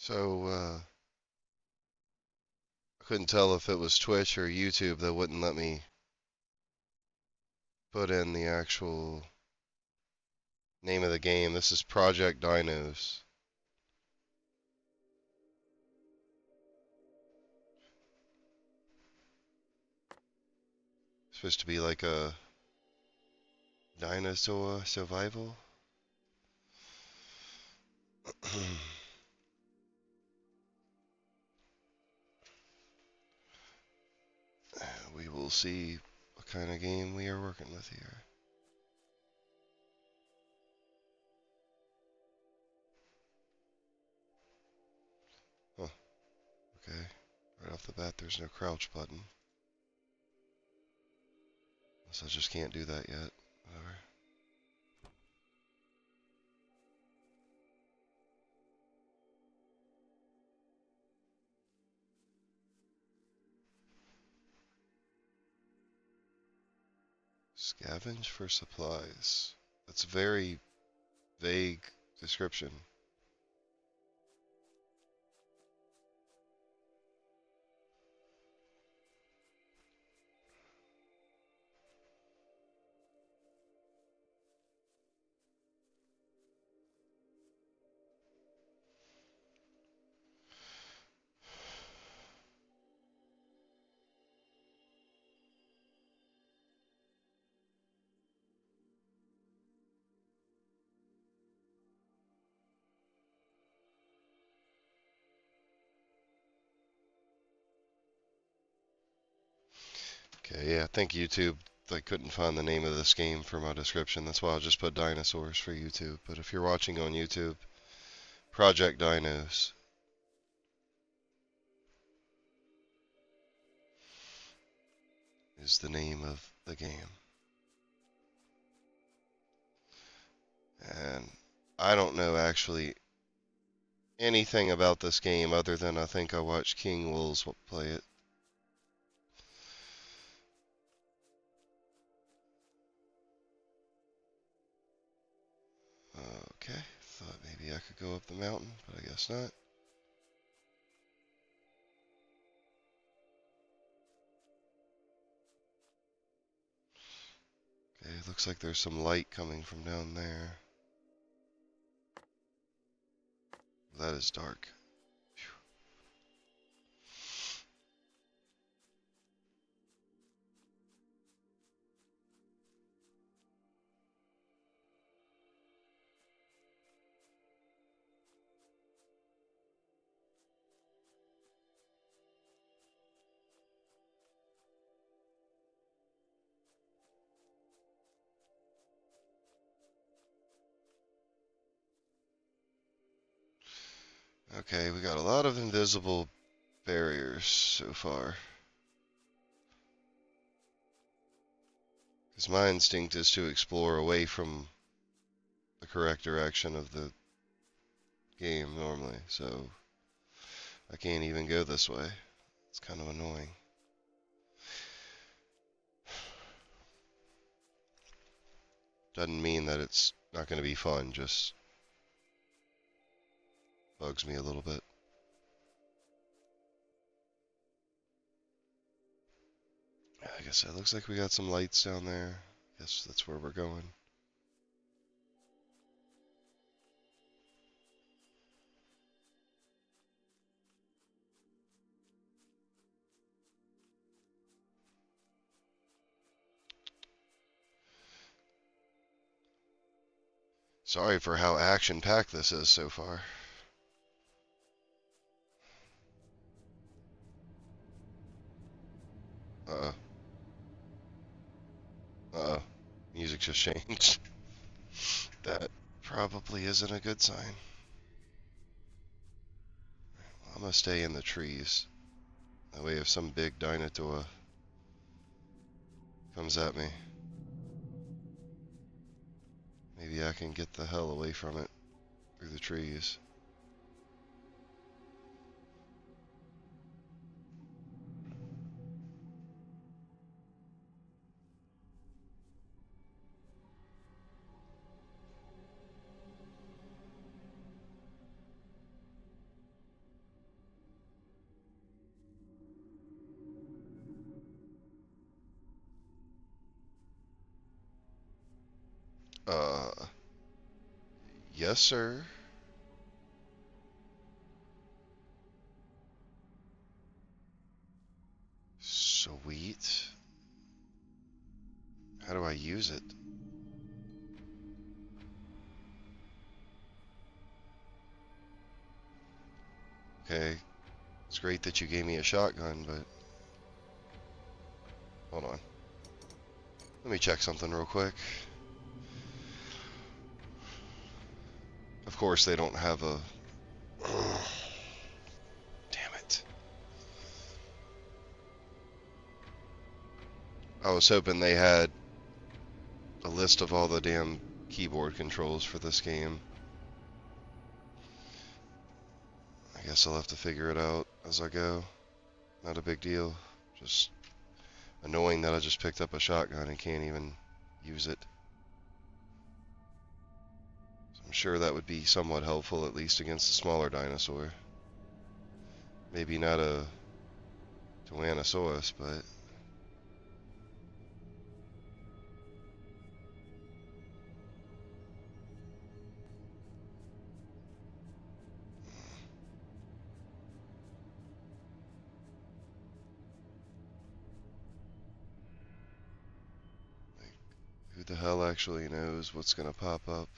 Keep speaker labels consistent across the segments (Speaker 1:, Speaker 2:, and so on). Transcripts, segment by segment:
Speaker 1: So, I couldn't tell if it was Twitch or YouTube that wouldn't let me put in the actual name of the game. This is Project Dinoz. It's supposed to be like a dinosaur survival. We will see what kind of game we are working with here. Huh. Okay. Right off the bat, there's no crouch button. Unless I just can't do that yet. Whatever. Scavenge for supplies. That's a very vague description. Okay, yeah, I think YouTube, they couldn't find the name of this game for my description. That's why I'll just put dinosaurs for YouTube. But if you're watching on YouTube, Project Dinoz is the name of the game. And I don't know actually anything about this game other than I think I watched King Wolves play it. Okay, thought maybe I could go up the mountain, but I guess not. Okay, looks like there's some light coming from down there. That is dark. Okay, we got a lot of invisible barriers so far. Because my instinct is to explore away from the correct direction of the game normally, so I can't even go this way. It's kind of annoying. Doesn't mean that it's not going to be fun, just bugs me a little bit. Like I said, looks like we got some lights down there. Guess that's where we're going. Sorry for how action-packed this is so far. Uh-oh. Uh-oh. Music just changed. That probably isn't a good sign. I'm gonna stay in the trees. That way if some big dinosaur comes at me, maybe I can get the hell away from it through the trees. Uh, yes, sir. Sweet. How do I use it? Okay. It's great that you gave me a shotgun, but... Hold on. Let me check something real quick. Of course, they don't have a... Damn it. I was hoping they had a list of all the damn keyboard controls for this game. I guess I'll have to figure it out as I go. Not a big deal. Just annoying that I just picked up a shotgun and can't even use it. So I'm sure that would be somewhat helpful, at least against a smaller dinosaur. Maybe not a Tyrannosaurus, but... Who the hell actually knows what's gonna pop up?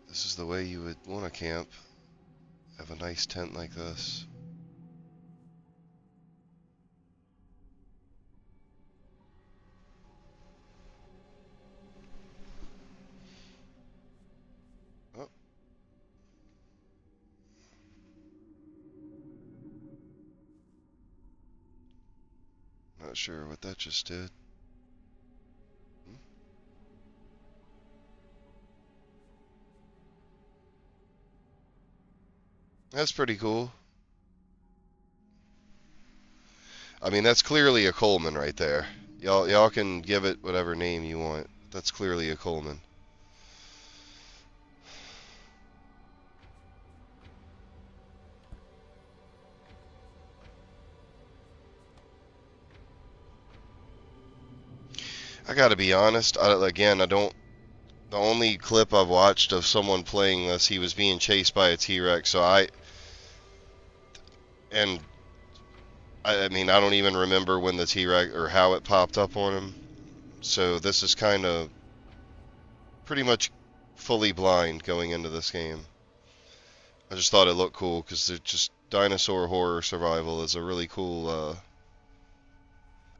Speaker 1: This is the way you would want to camp. Have a nice tent like this. Oh. Not sure what that just did. That's pretty cool. I mean, that's clearly a Coleman right there. Y'all can give it whatever name you want. That's clearly a Coleman. I gotta be honest. The only clip I've watched of someone playing this, he was being chased by a T-Rex. So I mean, I don't even remember when the T-Rex or how it popped up on him. So this is kind of pretty much fully blind going into this game. I just thought it looked cool because it's just dinosaur horror survival is a really cool.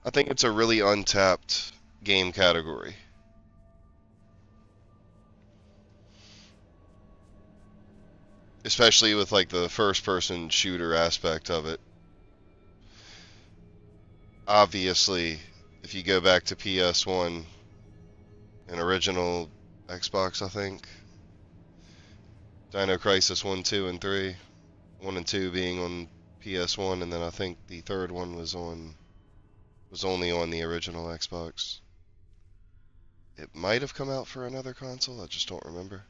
Speaker 1: I think it's a really untapped game category. Especially with like the first-person shooter aspect of it. Obviously, if you go back to PS1 and original Xbox, I think, Dino Crisis 1, 2, and 3. 1 and 2 being on PS1, and then I think the third one was only on the original Xbox. It might have come out for another console, I just don't remember.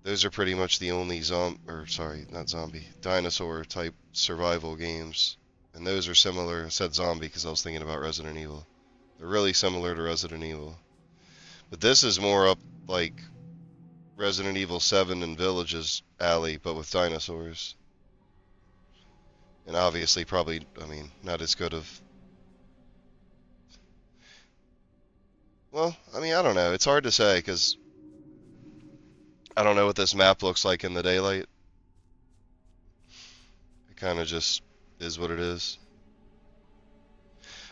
Speaker 1: Those are pretty much the only dinosaur type survival games. And those are similar. I said zombie because I was thinking about Resident Evil. They're really similar to Resident Evil. But this is more up like Resident Evil 7 and Village's alley, but with dinosaurs. And obviously probably, I mean, not as good of... Well, I mean, I don't know. It's hard to say because I don't know what this map looks like in the daylight. It kind of just is what it is.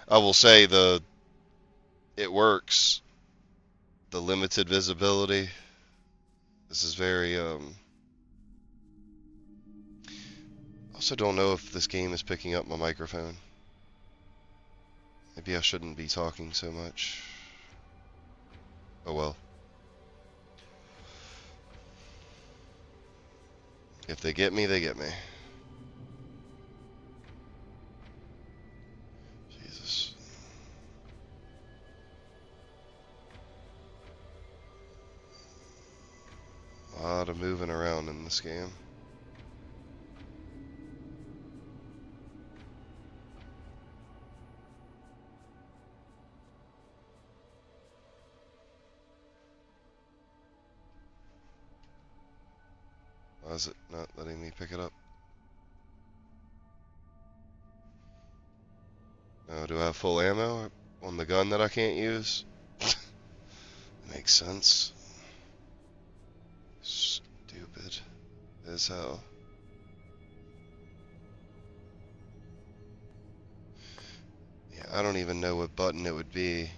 Speaker 1: I will say it works. The limited visibility. This is very, also don't know if this game is picking up my microphone. Maybe I shouldn't be talking so much. Oh well. If they get me, they get me. Jesus. in this game. Why is it not letting me pick it up? Oh, do I have full ammo on the gun that I can't use? Makes sense. Stupid as hell. Yeah, I don't even know what button it would be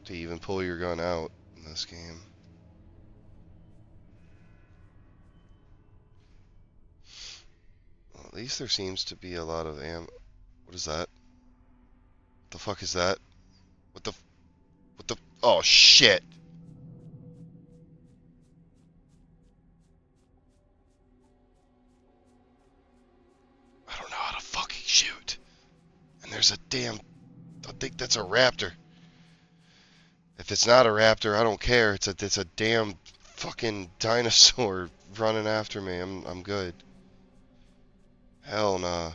Speaker 1: to even pull your gun out in this game. Well, at least there seems to be a lot of ammo. What is that? What the fuck is that? What the... What the... Oh, shit! I don't know how to fucking shoot. And there's a damn... I think that's a raptor. If it's not a raptor, I don't care. It's a damn fucking dinosaur running after me. I'm good. Hell nah.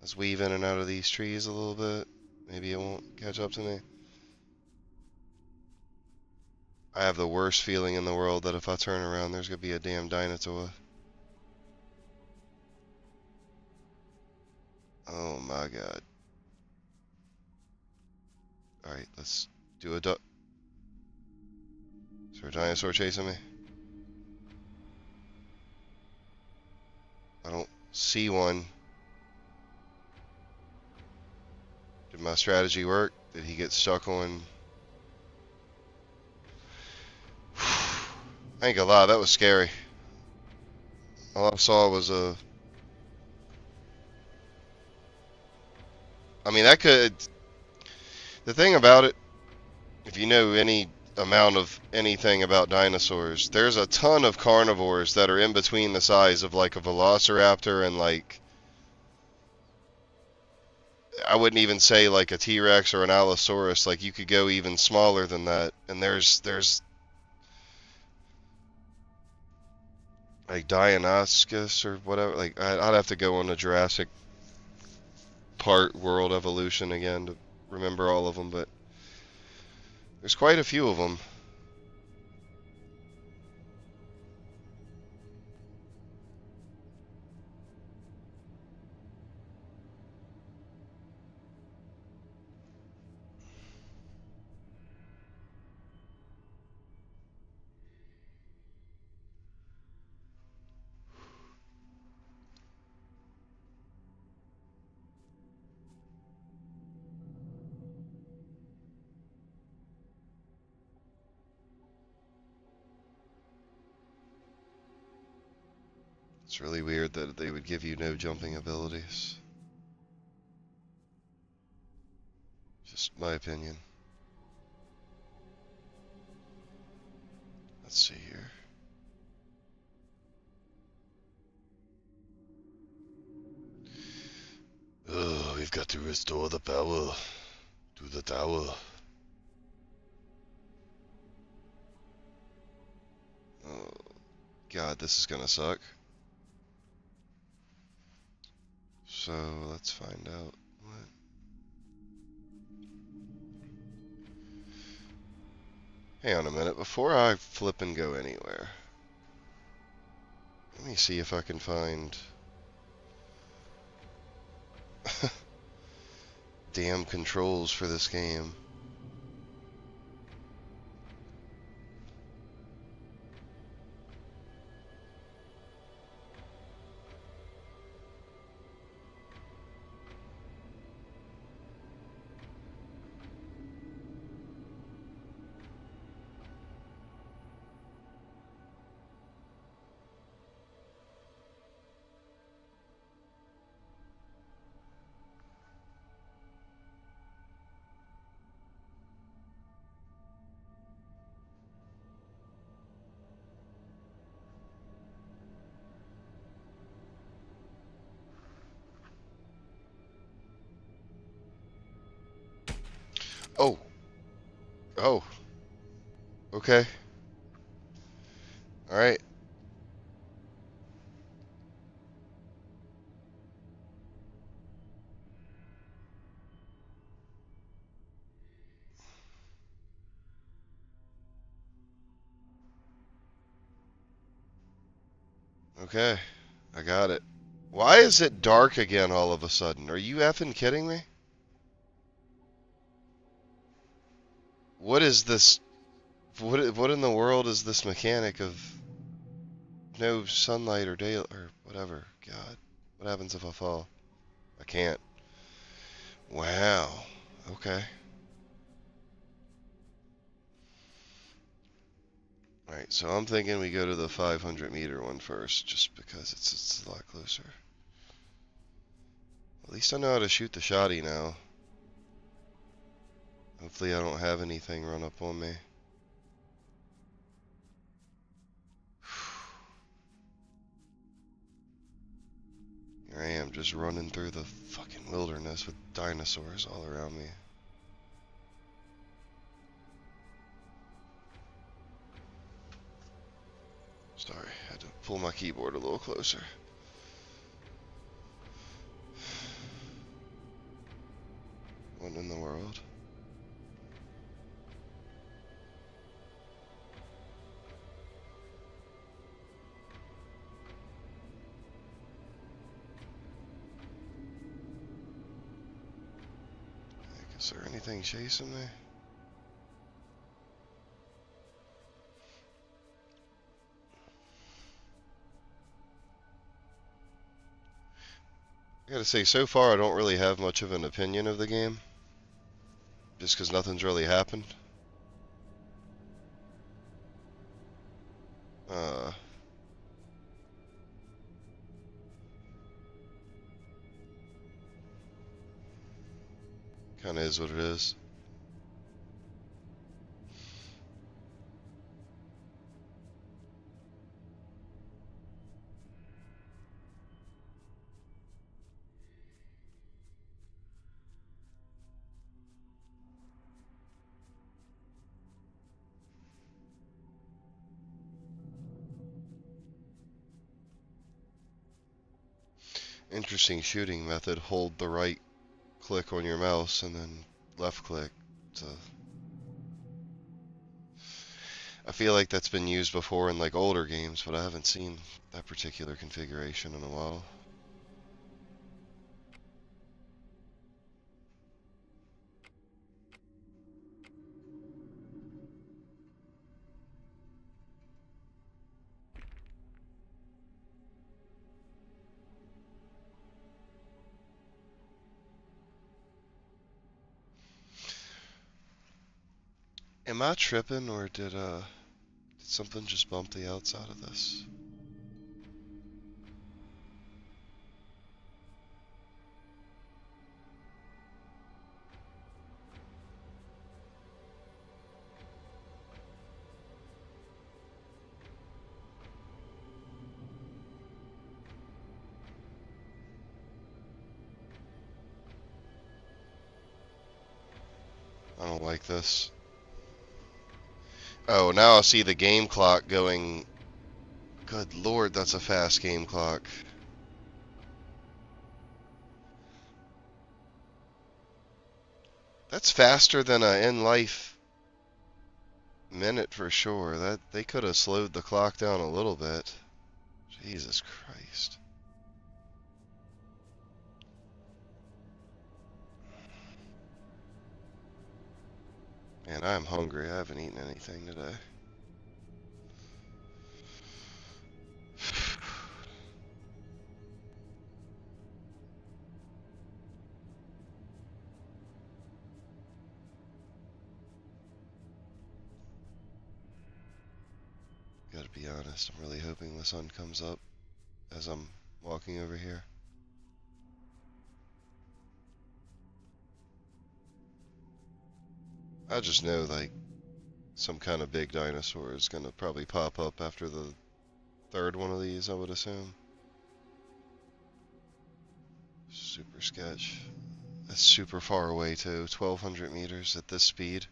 Speaker 1: Let's weave in and out of these trees a little bit. Maybe it won't catch up to me. I have the worst feeling in the world that if I turn around, there's gonna be a damn Dinosaur. Oh my god. Alright, let's do a duck. Is there a dinosaur chasing me? I don't see one. Did my strategy work? Did he get stuck on... I ain't gonna lie, that was scary. All I saw was a... I mean, that could... The thing about it, if you know any amount of anything about dinosaurs, there's a ton of carnivores that are in between the size of like a velociraptor and like... I wouldn't even say like a T-Rex or an Allosaurus. Like you could go even smaller than that. And there's like Dinoz or whatever. Like I'd have to go on the Jurassic Park World Evolution again to remember all of them, but there's quite a few of them. It's really weird that they would give you no jumping abilities. Just my opinion. Let's see here. Oh, we've got to restore the power to the tower. Oh, God, this is gonna suck. So, let's find out what... Hang on a minute, before I flip and go anywhere, let me see if I can find... damn controls for this game. Oh. Oh. Okay. Alright. Okay, I got it. Why is it dark again all of a sudden? Are you effing kidding me? What is this? What in the world is this mechanic of no sunlight or day or whatever? God, what happens if I fall? I can't. Wow. Okay. Alright, so I'm thinking we go to the 500-meter one first, just because it's a lot closer. At least I know how to shoot the shotty now. Hopefully I don't have anything run up on me. Here I am, just running through the fucking wilderness with dinosaurs all around me. Sorry, I had to pull my keyboard a little closer. What in the world? Is there anything chasing me? I gotta say, so far I don't really have much of an opinion of the game. Just because nothing's really happened. Kinda is what it is. Interesting shooting method. Hold the right click on your mouse and then left click to... I feel like that's been used before in like older games, but I haven't seen that particular configuration in a while. Am I tripping, or did something just bump the outside of this? I don't like this. Oh, now I see the game clock going. Good lord, that's a fast game clock. That's faster than a in-life minute for sure. That they could have slowed the clock down a little bit. Jesus Christ. Man, I'm hungry. I haven't eaten anything today. Gotta be honest, I'm really hoping the sun comes up as I'm walking over here. I just know, like, some kind of big dinosaur is gonna probably pop up after the third one of these, I would assume. Super sketch. That's super far away too, 1,200 meters at this speed.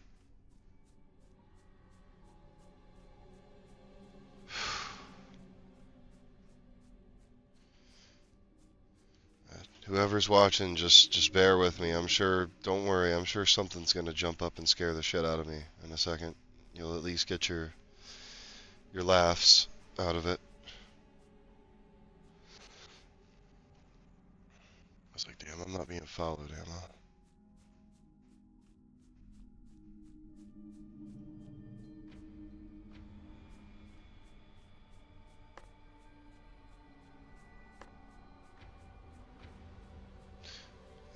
Speaker 1: Whoever's watching, just bear with me. I'm sure, don't worry, I'm sure something's gonna jump up and scare the shit out of me in a second. You'll at least get your laughs out of it. was like, damn, I'm not being followed, am I?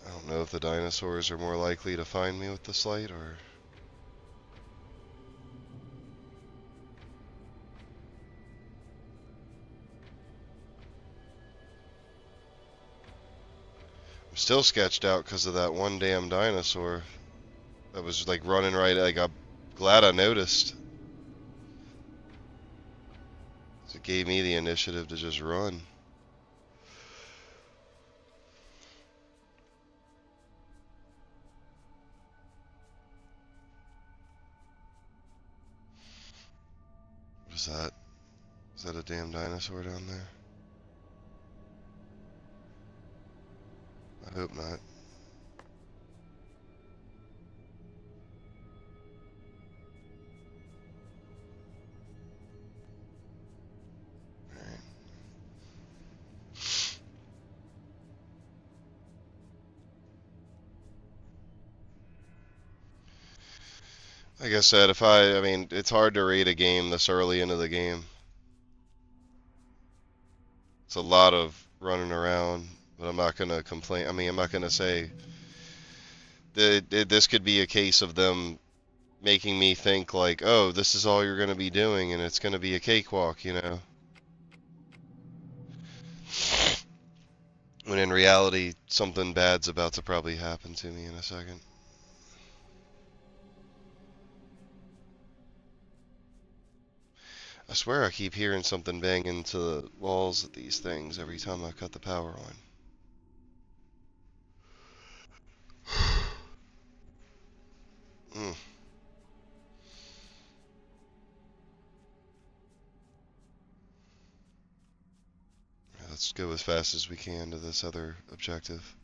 Speaker 1: I don't know if the dinosaurs are more likely to find me with this light, or... I'm still sketched out because of that one damn dinosaur that was like running right. Like, I'm glad I noticed. It gave me the initiative to just run. What is that? Is that a damn dinosaur down there? I hope not. Alright. Like I said, I mean, it's hard to rate a game this early into the game. It's a lot of running around, but I'm not going to complain. I mean, I'm not going to say that this could be a case of them making me think like, oh, this is all you're going to be doing and it's going to be a cakewalk, you know? When in reality, something bad's about to probably happen to me in a second. I swear I keep hearing something bang into the walls of these things every time I cut the power on. Mm. Let's go as fast as we can to this other objective.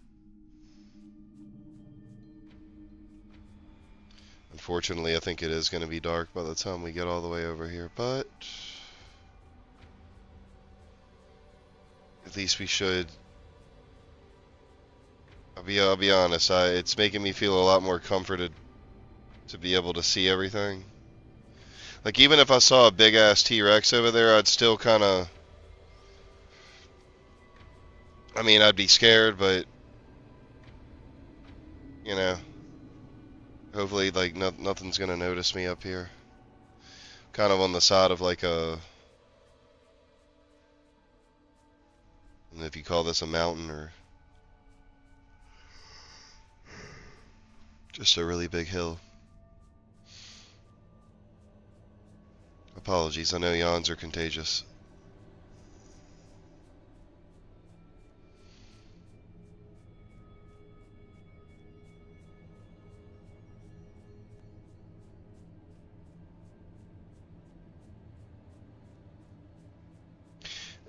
Speaker 1: Unfortunately, I think it is going to be dark by the time we get all the way over here, but at least we should. I'll be honest, it's making me feel a lot more comforted to be able to see everything. Like, even if I saw a big-ass T-Rex over there, I'd still kind of... I mean, I'd be scared, but... You know... Hopefully, like, nothing's gonna notice me up here. Kind of on the side of, like, a... I don't know if you call this a mountain, or... just a really big hill. Apologies, I know yawns are contagious.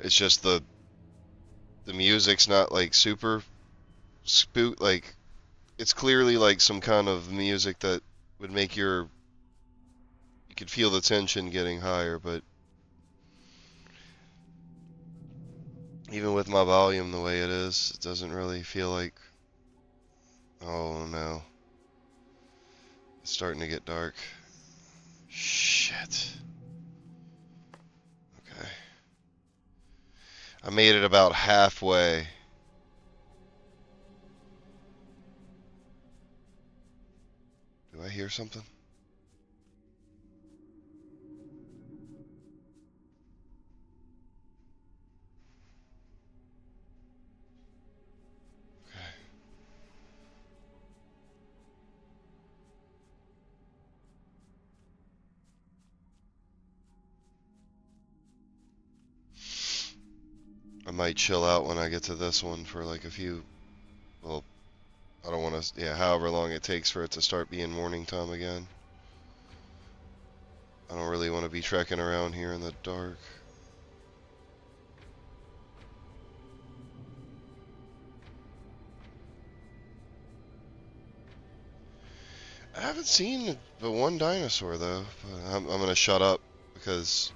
Speaker 1: It's just the music's not like super spook, like it's clearly like some kind of music that would make you could feel the tension getting higher, but even with my volume the way it is, it doesn't really feel like, oh no, it's starting to get dark. Shit. Okay. I made it about halfway. Do I hear something? I might chill out when I get to this one for like a few, well, I don't want to, yeah, however long it takes for it to start being morning time again. I don't really want to be trekking around here in the dark. I haven't seen but one dinosaur though. But I'm gonna shut up because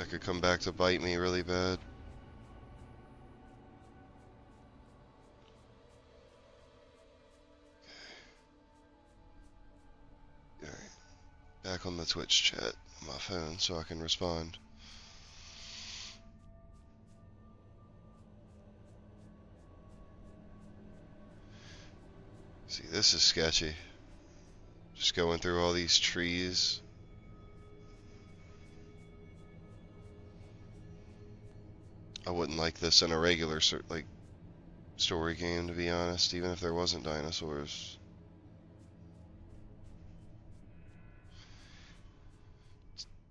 Speaker 1: That could come back to bite me really bad. Alright. Back on the Twitch chat on my phone so I can respond. See, this is sketchy. Just going through all these trees. I wouldn't like this in a regular like story game, to be honest, even if there wasn't dinosaurs.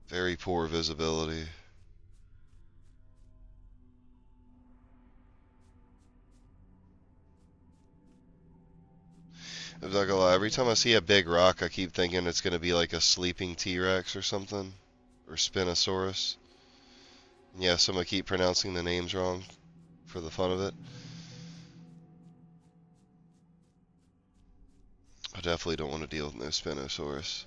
Speaker 1: Very poor visibility. I'm not gonna lie, every time I see a big rock, I keep thinking it's gonna be like a sleeping T-Rex or something. Or Spinosaurus. Yes, I'm gonna keep pronouncing the names wrong for the fun of it. I definitely don't want to deal with no Spinosaurus.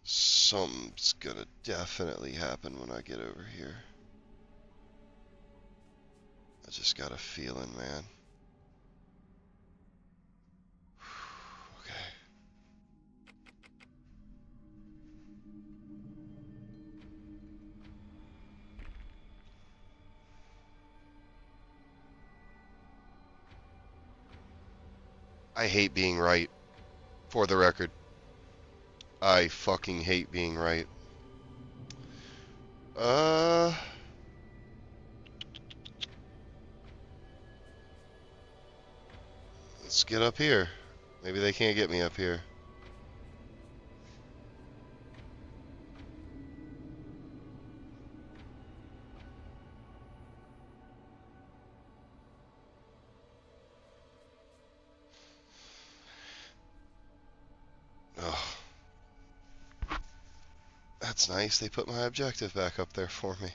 Speaker 1: Something's gonna definitely happen when I get over here. I just got a feeling, man. Okay. I hate being right, for the record. I fucking hate being right. Let's get up here. Maybe they can't get me up here. Oh. That's nice. They put my objective back up there for me.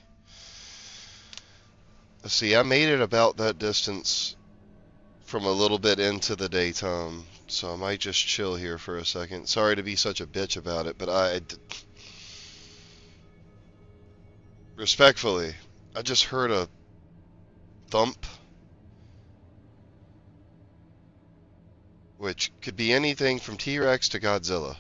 Speaker 1: Let's see, I made it about that distance from a little bit into the daytime, so I might just chill here for a second. Sorry to be such a bitch about it, but respectfully, I just heard a thump, which could be anything from T-Rex to Godzilla.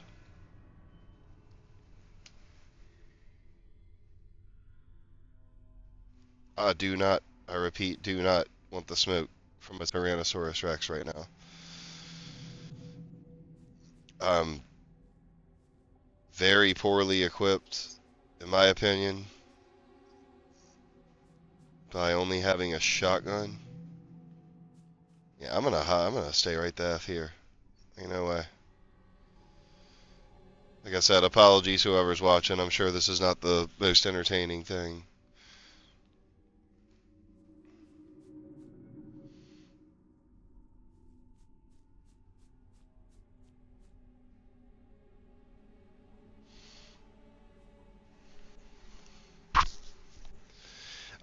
Speaker 1: I repeat, do not want the smoke from a Tyrannosaurus Rex right now. Very poorly equipped, in my opinion, by only having a shotgun. Yeah, I'm gonna stay right the F here. Ain't no way. Like I said, apologies whoever's watching. I'm sure this is not the most entertaining thing.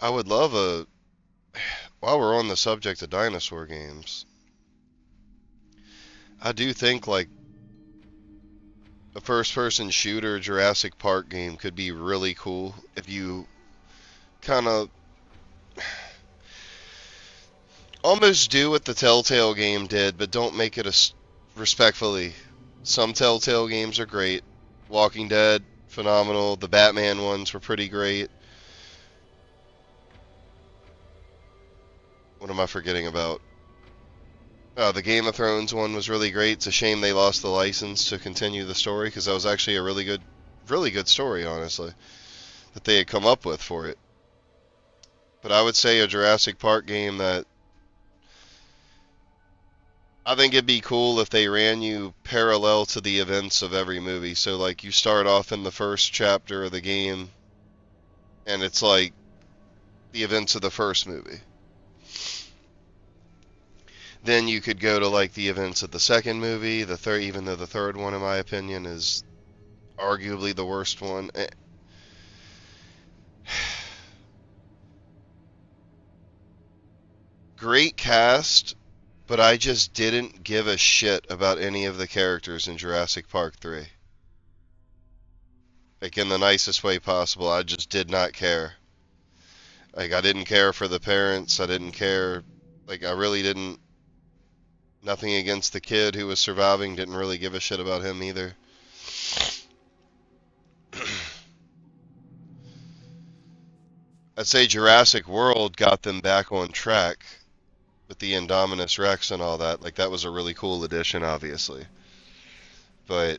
Speaker 1: I would love while we're on the subject of dinosaur games, I do think like a first-person shooter Jurassic Park game could be really cool if you kind of almost do what the Telltale game did, but don't make it respectfully. Some Telltale games are great. Walking Dead, phenomenal. The Batman ones were pretty great. What am I forgetting about? The Game of Thrones one was really great. It's a shame they lost the license to continue the story, because that was actually a really good story, honestly, that they had come up with for it. But I would say a Jurassic Park game that I think it'd be cool if they ran you parallel to the events of every movie. So like you start off in the first chapter of the game, and it's like the events of the first movie. Then you could go to like the events of the second movie, the third, even though the third one, in my opinion, is arguably the worst one. great cast, but I just didn't give a shit about any of the characters in Jurassic Park 3. Like, in the nicest way possible, I just did not care. Like, I didn't care for the parents, I didn't care, like, I really didn't, nothing against the kid who was surviving, didn't really give a shit about him either. I'd say Jurassic World got them back on track with the Indominus Rex and all that. Like, that was a really cool addition, obviously. But,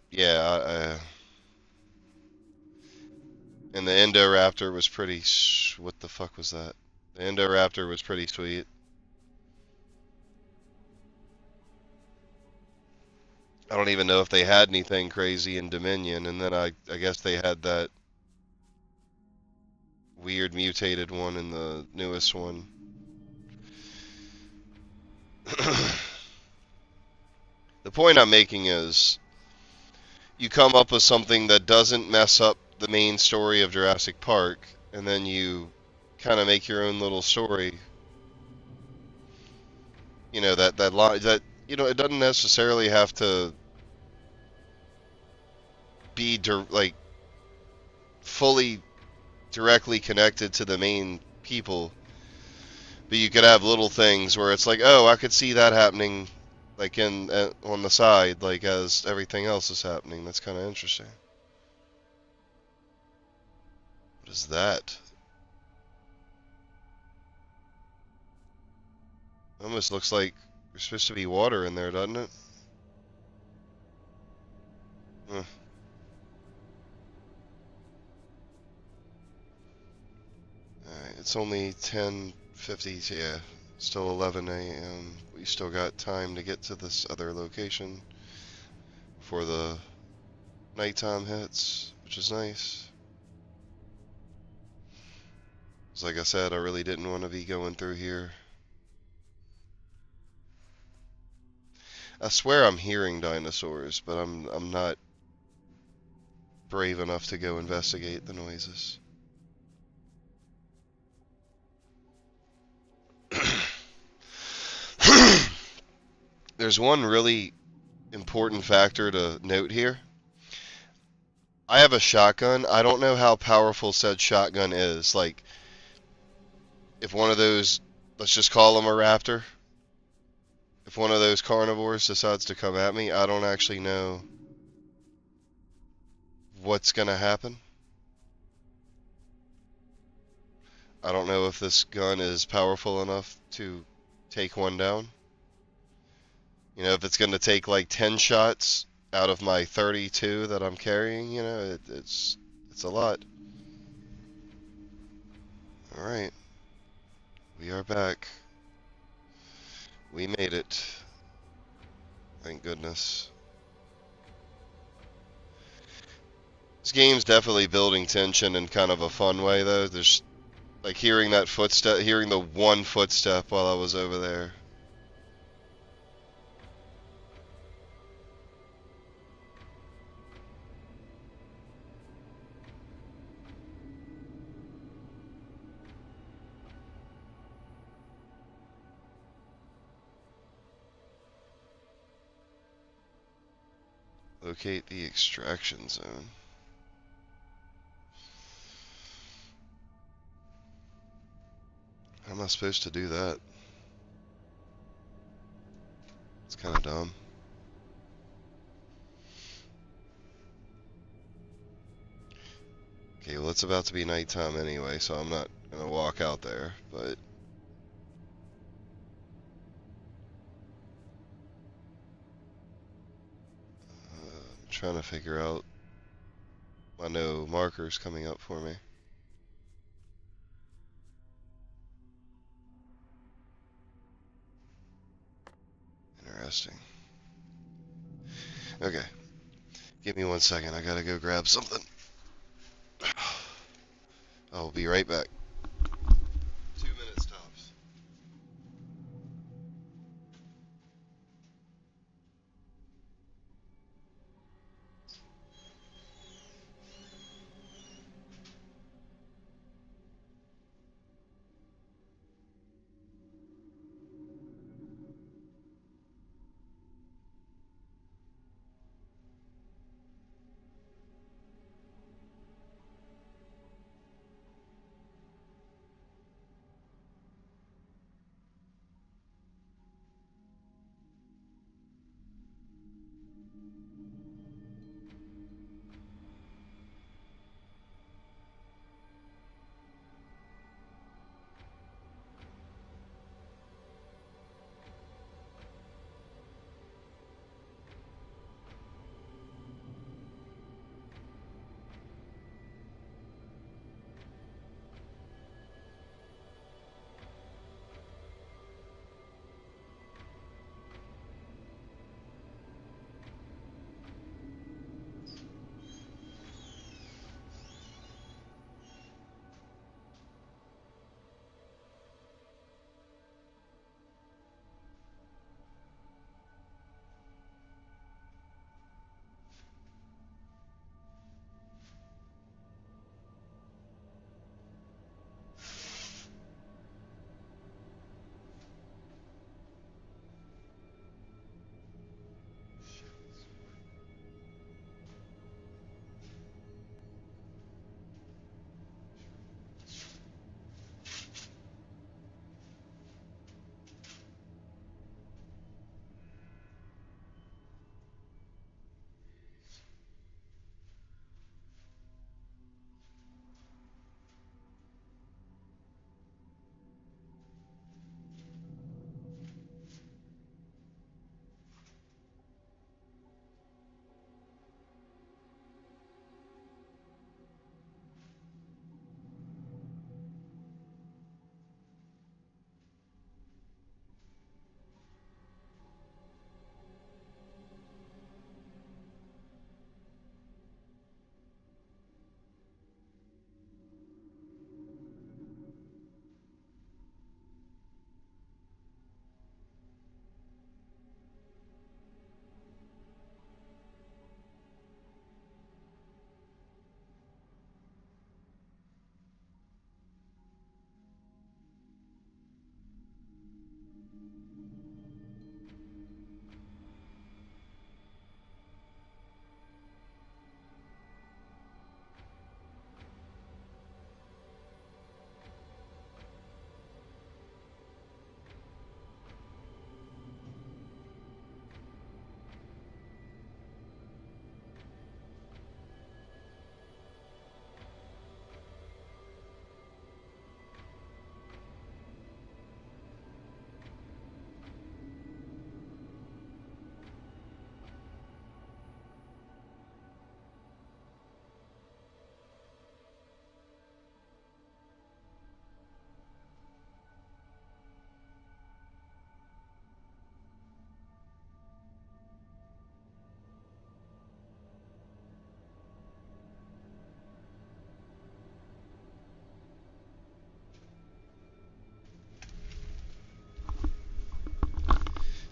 Speaker 1: yeah, and the Indoraptor was pretty, what the fuck was that? The Indoraptor was pretty sweet. I don't even know if they had anything crazy in Dominion, and then I guess they had that weird mutated one in the newest one. The point I'm making is, you come up with something that doesn't mess up the main story of Jurassic Park, and then you kind of make your own little story. You know, that you know, it doesn't necessarily have to be like fully directly connected to the main people, but you could have little things where it's like, oh, I could see that happening, like in on the side, like as everything else is happening. That's kind of interesting. What is that? Almost looks like there's supposed to be water in there, doesn't it? Huh. Alright, it's only 10:50, yeah, still 11 a.m. We still got time to get to this other location before the nighttime hits, which is nice. 'Cause like I said, I really didn't want to be going through here. I swear I'm hearing dinosaurs, but I'm not brave enough to go investigate the noises. There's one really important factor to note here. I have a shotgun. I don't know how powerful said shotgun is. Like, if one of those, let's just call them a raptor, if one of those carnivores decides to come at me, I don't actually know what's going to happen. I don't know if this gun is powerful enough to take one down. You know, if it's going to take like 10 shots out of my 32 that I'm carrying, you know, it's a lot. Alright. We are back. We made it. Thank goodness. This game's definitely building tension in kind of a fun way, though. There's, like, hearing that footstep, hearing the one footstep while I was over there. Locate the extraction zone. How am I supposed to do that? It's kind of dumb. Okay, well, it's about to be nighttime anyway, so I'm not going to walk out there, but... I'm trying to figure out... I know markers coming up for me. Interesting. Okay. Give me 1 second. I gotta go grab something. I'll be right back. 2 minutes tops.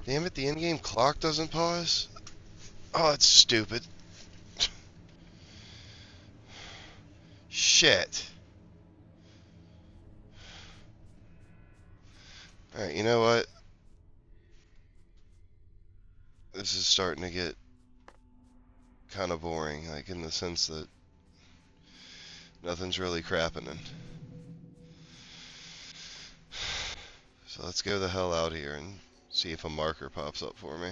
Speaker 1: Damn it, the in-game clock doesn't pause? Oh, that's stupid. Shit. Alright, you know what? This is starting to get kind of boring, like in the sense that nothing's really crappening. So let's go the hell out here and see if a marker pops up for me.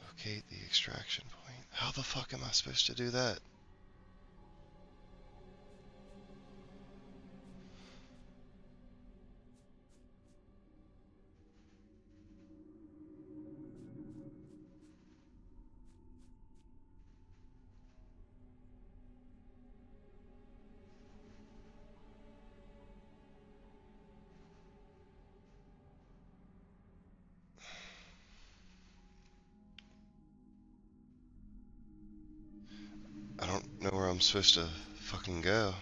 Speaker 1: Locate the extraction point. How the fuck am I supposed to do that? I don't know where I'm supposed to fucking go.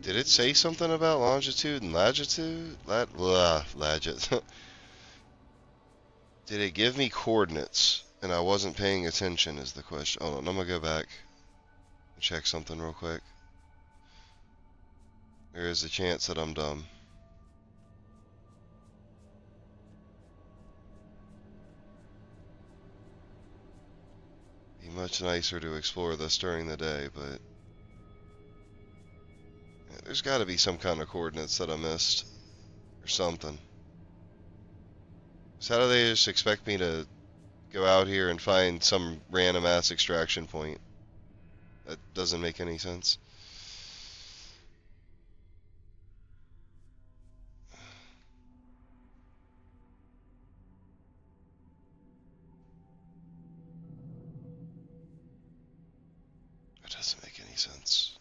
Speaker 1: Did it say something about longitude and latitude? Latitude. Did it give me coordinates and I wasn't paying attention is the question. Hold on, I'm gonna go back and check something real quick. There is a chance that I'm dumb. Be much nicer to explore this during the day, but yeah, there's got to be some kind of coordinates that I missed or something. So how do they just expect me to go out here and find some random ass extraction point? That doesn't make any sense. It doesn't make any sense.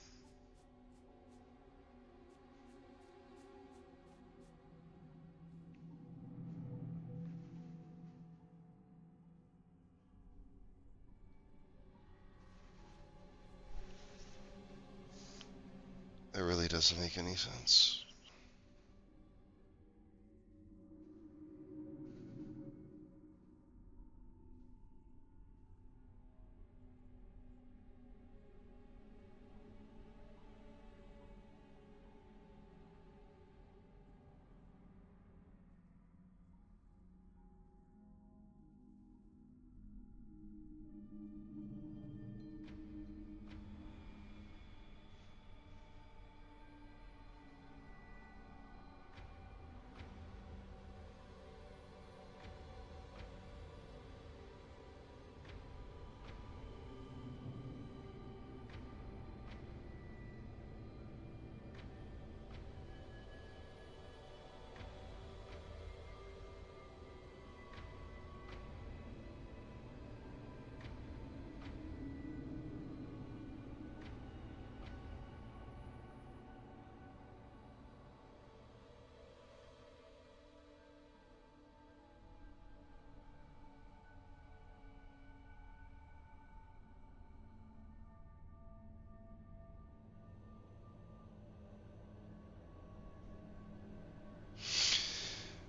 Speaker 1: It really doesn't make any sense.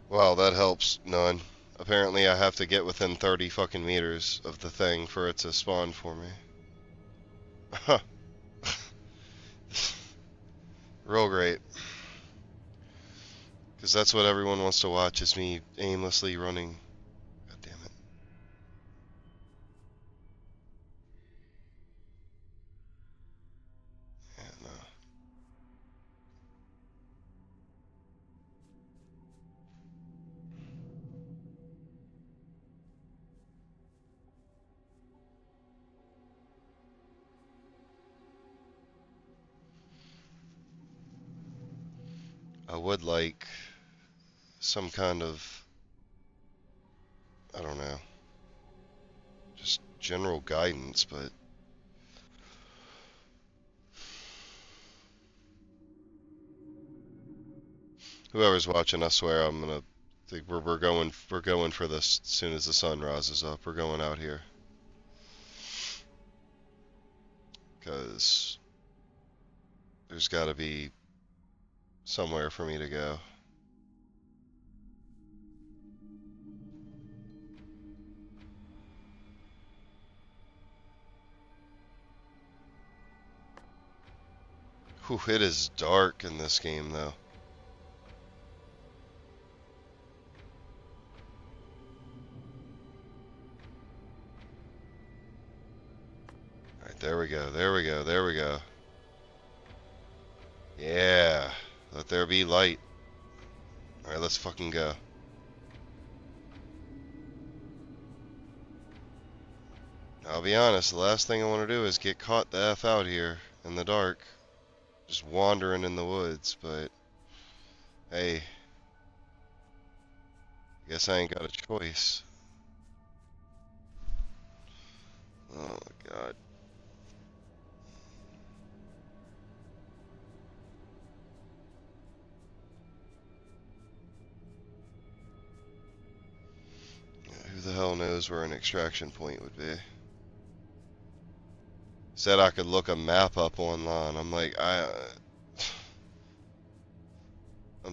Speaker 1: Wow, that helps none. Apparently I have to get within 30 fucking meters of the thing for it to spawn for me. Huh. Real great. Because that's what everyone wants to watch, is me aimlessly running. God damn it. Yeah, no. I would like some kind of, I don't know, just general guidance, but whoever's watching, I swear I'm gonna think we're going for this as soon as the sun rises up. We're going out here. Because there's got to be somewhere for me to go. Whew, it is dark in this game, though. Alright, there we go, there we go, there we go. Yeah, let there be light. Alright, let's fucking go. I'll be honest, the last thing I want to do is get caught the F out here in the dark. Just wandering in the woods, but hey, I guess I ain't got a choice. Oh my god. Who the hell knows where an extraction point would be? Said I could look a map up online. I'm like, I'm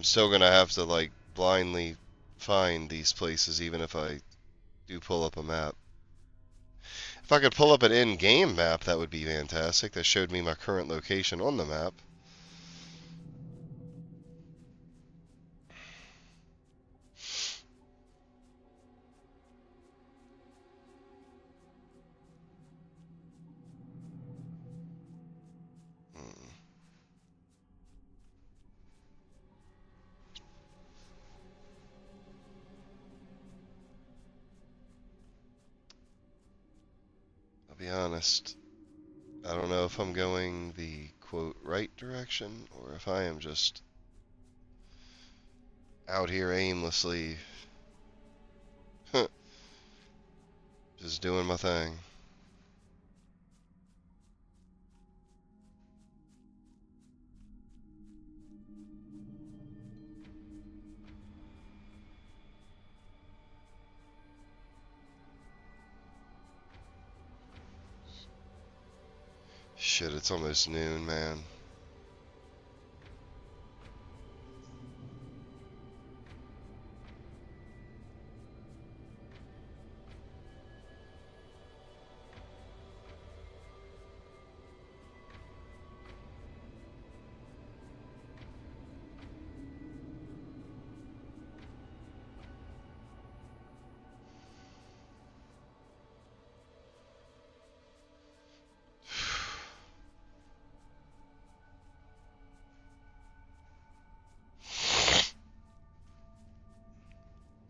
Speaker 1: still gonna have to like blindly find these places even if I do pull up a map. If I could pull up an in-game map, that would be fantastic. That showed me my current location on the map. I'll be honest, I don't know if I'm going the quote right direction or if I am just out here aimlessly just doing my thing. Shit, it's almost noon, man.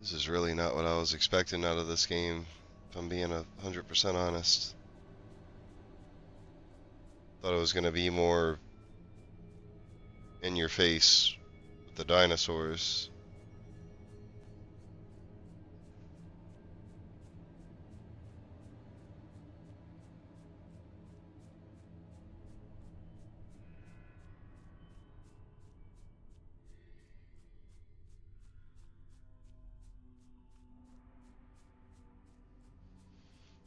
Speaker 1: This is really not what I was expecting out of this game, if I'm being 100% honest. Thought it was going to be more in your face with the dinosaurs.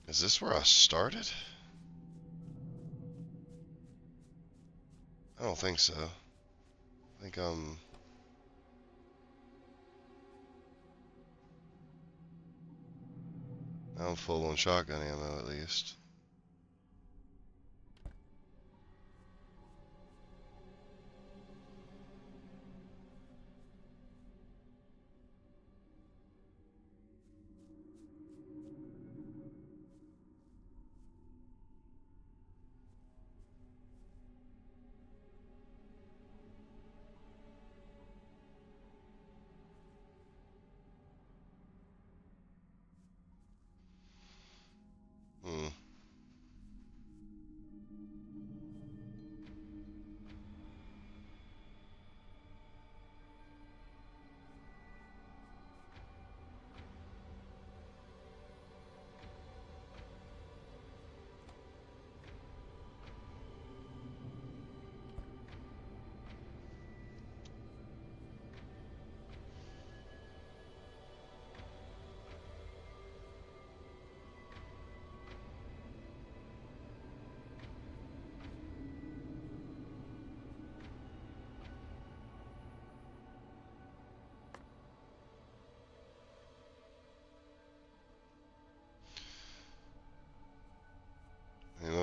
Speaker 1: Is this where I started? I don't think so. I think I'm full on shotgun ammo at least. Hmm.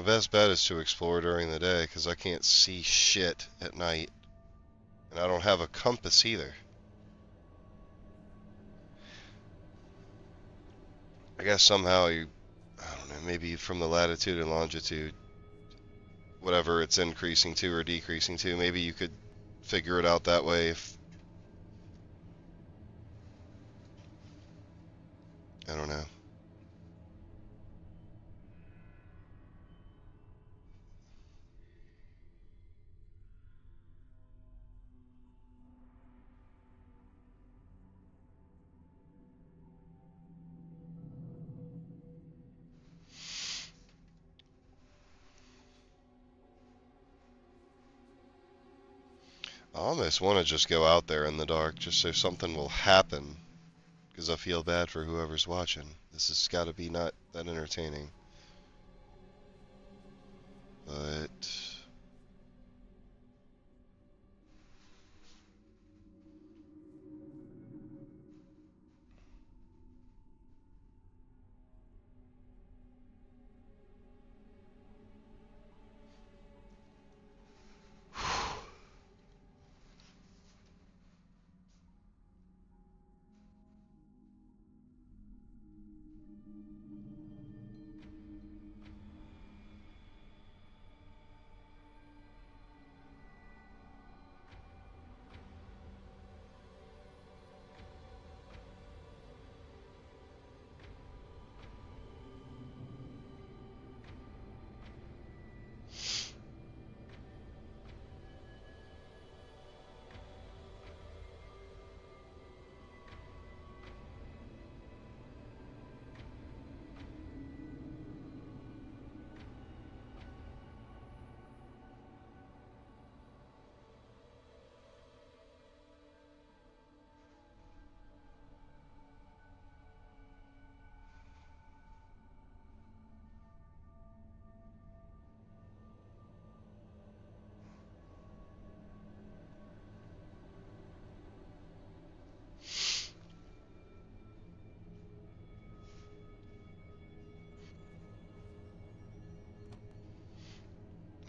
Speaker 1: best bet is to explore during the day, because I can't see shit at night. And I don't have a compass either. I guess somehow I don't know, maybe from the latitude and longitude, whatever it's increasing to or decreasing to, maybe you could figure it out that way if, I don't know. I almost want to just go out there in the dark just so something will happen, because I feel bad for whoever's watching. This has got to be not that entertaining. But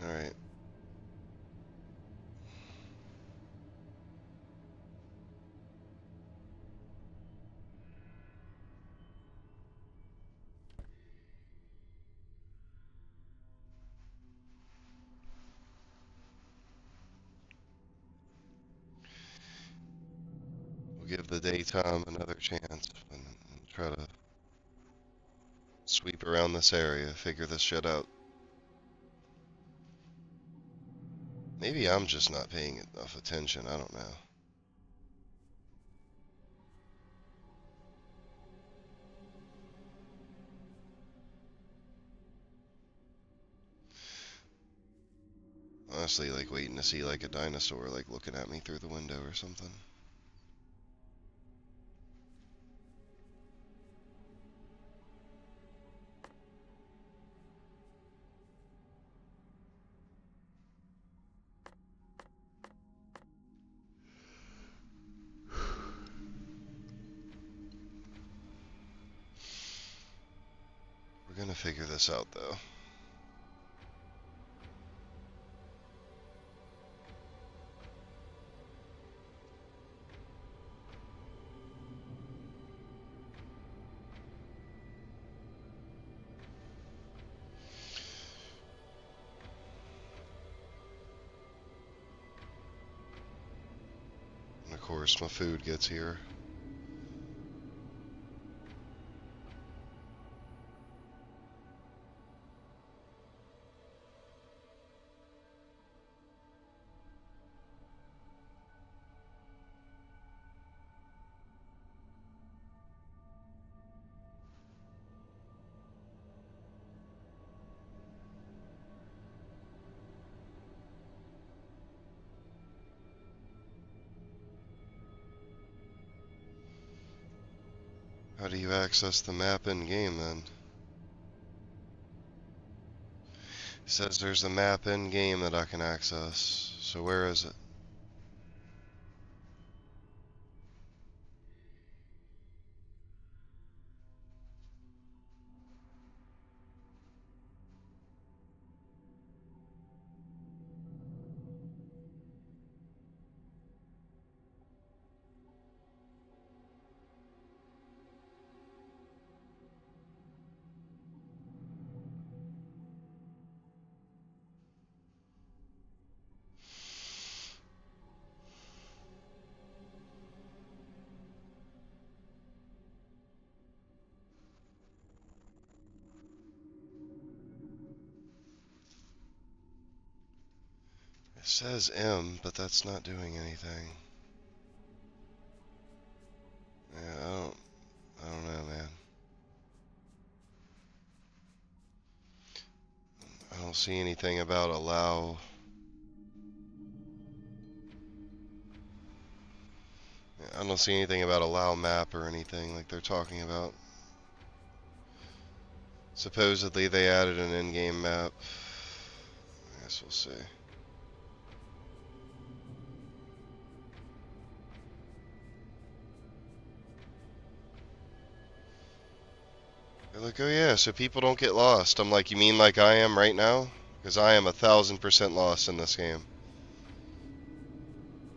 Speaker 1: alright. We'll give the daytime another chance and try to sweep around this area, figure this shit out. Maybe I'm just not paying enough attention, I don't know. Honestly, like waiting to see like a dinosaur like looking at me through the window or something. We're gonna figure this out though. And of course my food gets here. How do you access the map in game then? It says there's a map in game that I can access. So where is it? It says M, but that's not doing anything. Yeah, I don't know, man. I don't see anything about allow. I don't see anything about allow map or anything like they're talking about. Supposedly they added an in-game map. I guess we'll see. They're like, oh yeah, so people don't get lost. I'm like, you mean like I am right now? Because I am 1,000% lost in this game.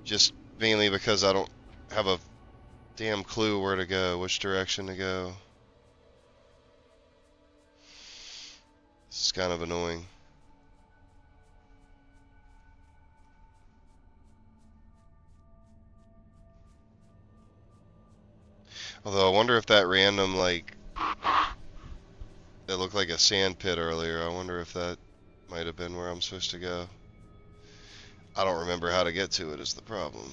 Speaker 1: Just mainly because I don't have a damn clue where to go, which direction to go. This is kind of annoying. Although I wonder if that random, like, it looked like a sand pit earlier. I wonder if that might have been where I'm supposed to go. I don't remember how to get to it is the problem.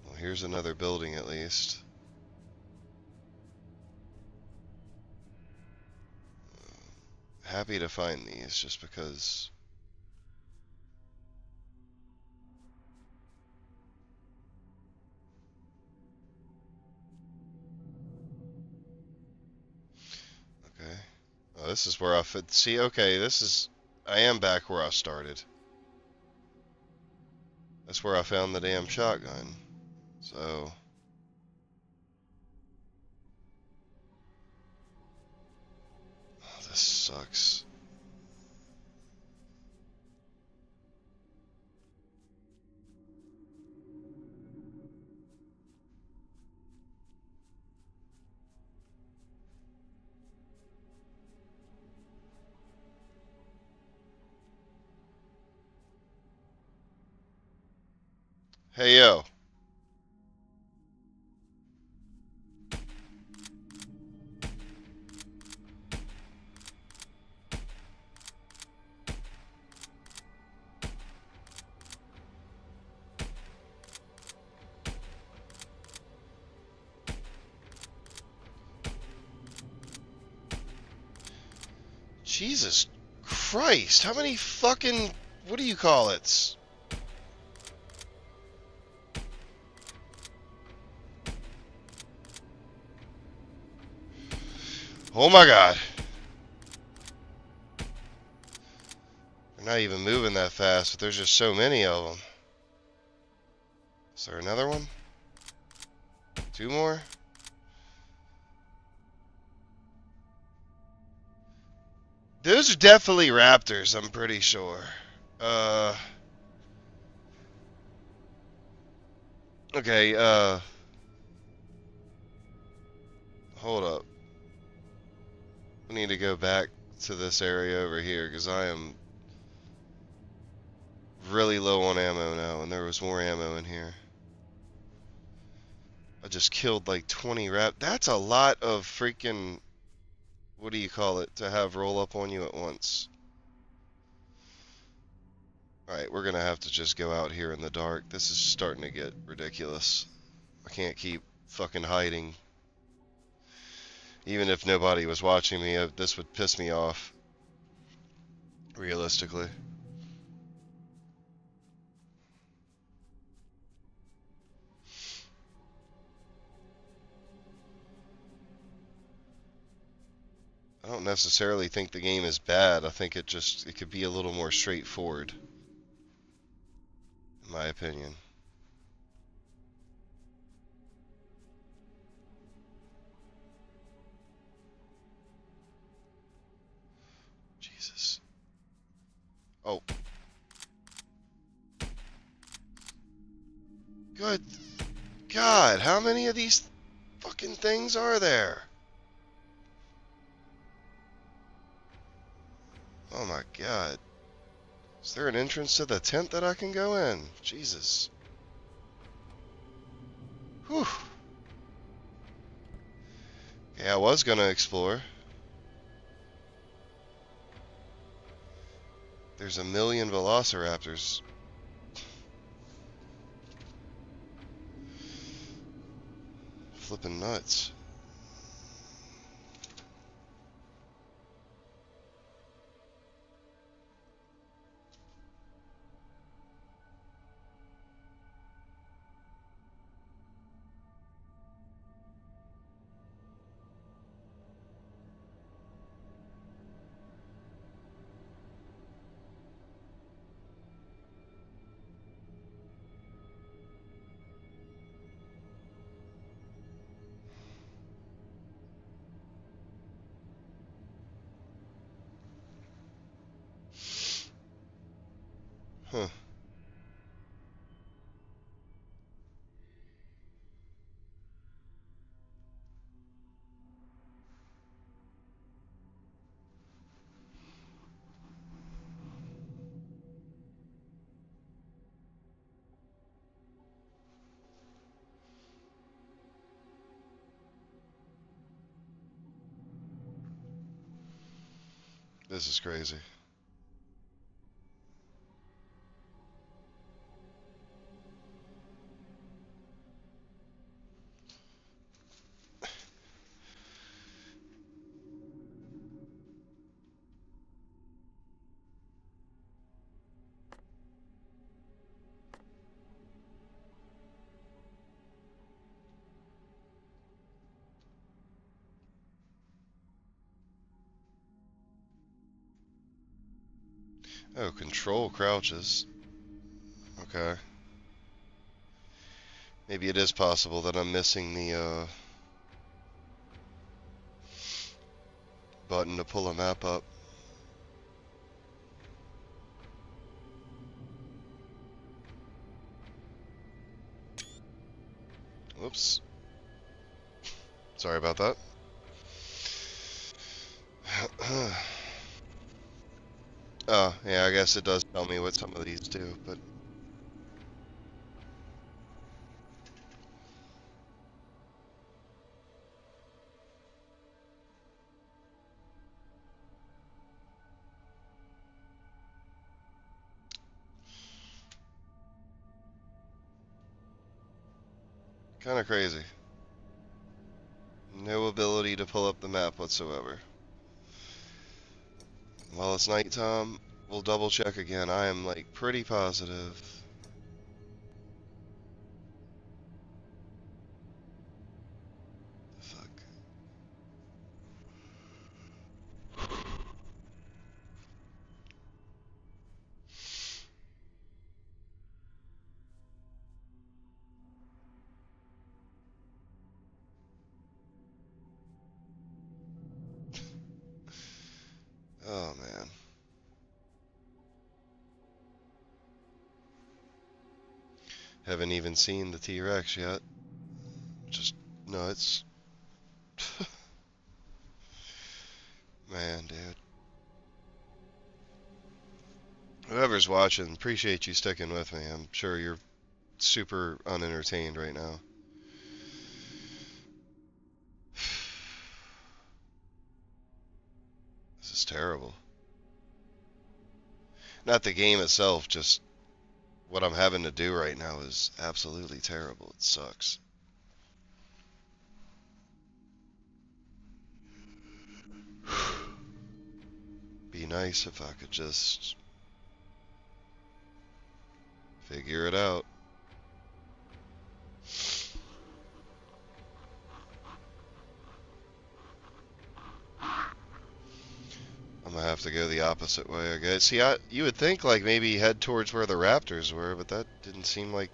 Speaker 1: Well, here's another building at least. Happy to find these just because. Okay. Oh, this is where I fit. See, okay, this is. I am back where I started. That's where I found the damn shotgun. So. Oh, this sucks. Hey, yo. Jesus Christ, how many fucking, what do you call it? Oh my god. They're not even moving that fast, but there's just so many of them. Is there another one? Two more? Those are definitely raptors, I'm pretty sure. Okay, hold up. I need to go back to this area over here, because I am really low on ammo now, and there was more ammo in here. I just killed like 20 That's a lot of freaking, what do you call it, to have roll up on you at once. Alright, we're gonna have to just go out here in the dark. This is starting to get ridiculous. I can't keep fucking hiding. Even if nobody was watching me, this would piss me off. Realistically. I don't necessarily think the game is bad. I think it could be a little more straightforward. In my opinion. Jesus. Oh. Good God, how many of these fucking things are there? Oh my God. Is there an entrance to the tent that I can go in? Jesus. Whew. Yeah, I was gonna explore. There's a million velociraptors. Flipping nuts. Huh. This is crazy. Oh, control crouches. Okay. Maybe it is possible that I'm missing the button to pull a map up. Whoops. Sorry about that. Oh, yeah, I guess it does tell me what some of these do, but... kind of crazy. No ability to pull up the map whatsoever. While it's nighttime, we'll double check again. I am, like, pretty positive. Fuck. Oh, man. Haven't even seen the T-Rex yet. Just nuts. Man, dude. Whoever's watching, appreciate you sticking with me. I'm sure you're super unentertained right now. This is terrible. Not the game itself, just what I'm having to do right now is absolutely terrible. It sucks. Be nice if I could just figure it out. I'm gonna have to go the opposite way, I guess. See, you would think like maybe head towards where the raptors were, but that didn't seem like,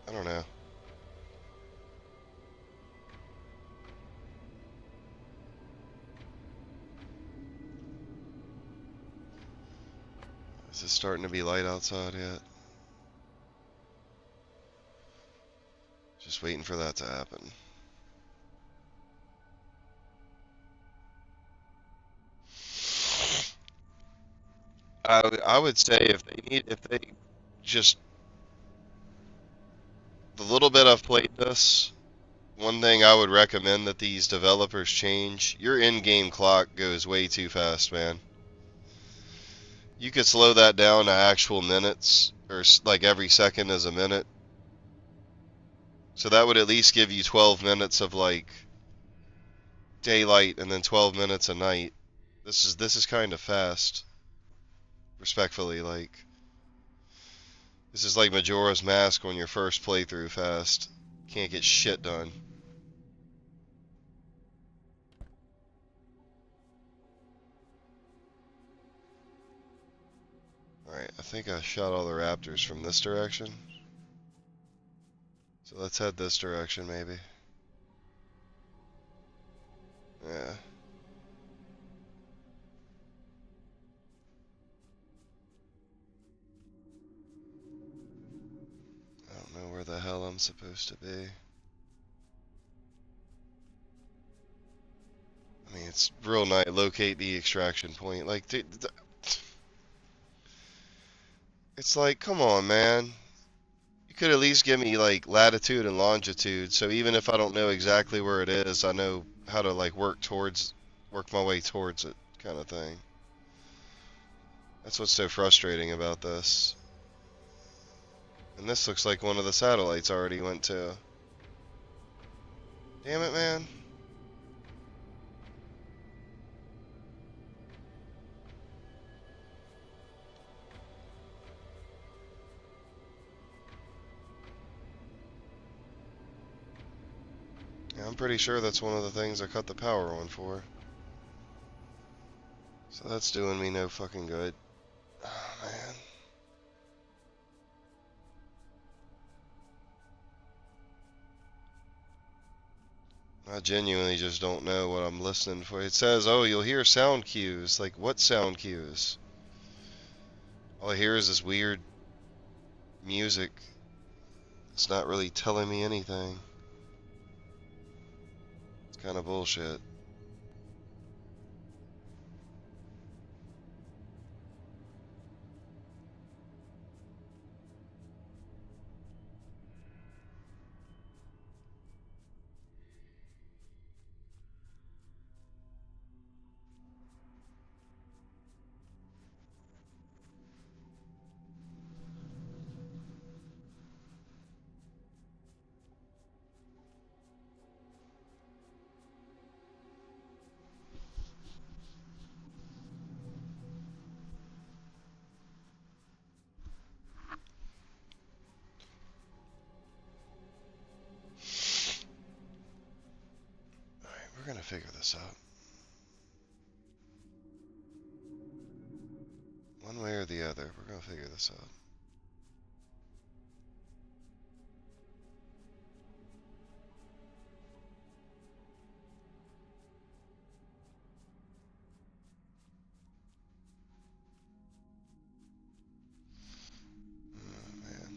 Speaker 1: I don't know. Is it starting to be light outside yet? Just waiting for that to happen. I would say if they just the little bit I've played this, one thing I would recommend that these developers change, your in-game clock goes way too fast, man. You could slow that down to actual minutes, or like every second is a minute. So that would at least give you 12 minutes of like daylight and then 12 minutes a night. This is kind of fast, respectfully. Like this is like Majora's Mask on your first playthrough fast. Can't get shit done. Alright, I think I shot all the raptors from this direction. So let's head this direction maybe. Yeah. I don't know where the hell I'm supposed to be. I mean, it's real nice. Locate the extraction point. Like, it's like, come on, man. You could at least give me like latitude and longitude, so even if I don't know exactly where it is, I know how to like work my way towards it, kind of thing. That's what's so frustrating about this. And this looks like one of the satellites already went to. Damn it, man. Yeah, I'm pretty sure that's one of the things I cut the power on for. So that's doing me no fucking good. Oh, man. I genuinely just don't know what I'm listening for. It says, oh, you'll hear sound cues. Like, what sound cues? All I hear is this weird music. It's not really telling me anything. It's kind of bullshit. Alright, we're gonna figure this out. One way or the other, we're gonna figure this out. Oh, man.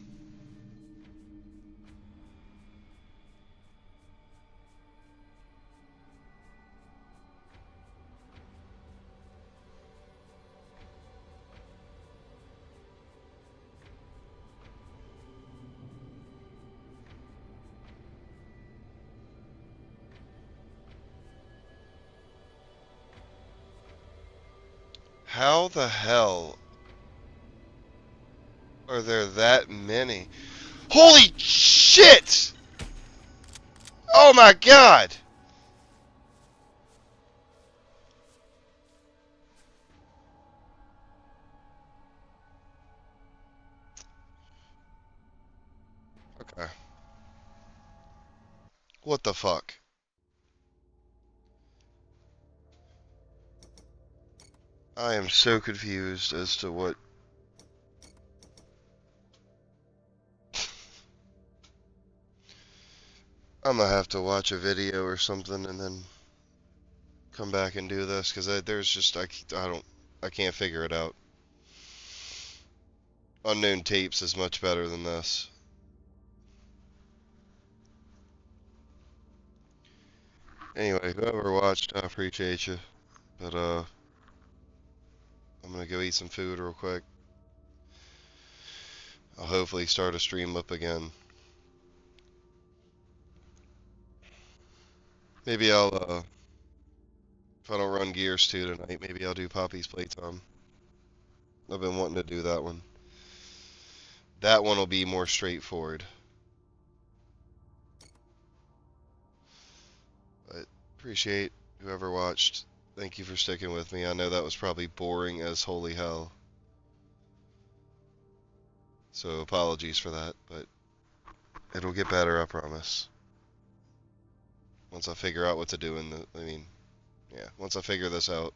Speaker 1: How the hell are there that many? Holy shit! Oh my god! Okay. What the fuck? I am so confused as to what. I'm gonna have to watch a video or something and then come back and do this because there's just I can't figure it out. Unknown tapes is much better than this. Anyway, whoever watched, I appreciate you. But I'm gonna go eat some food real quick. I'll hopefully start a stream up again. Maybe I'll if I don't run Gears 2 tonight, maybe I'll do Poppy's Playtime. I've been wanting to do that one. That one will be more straightforward. But appreciate whoever watched. Thank you for sticking with me. I know that was probably boring as holy hell. So apologies for that, but it'll get better, I promise. Once I figure out what to do in the, I mean, yeah, once I figure this out.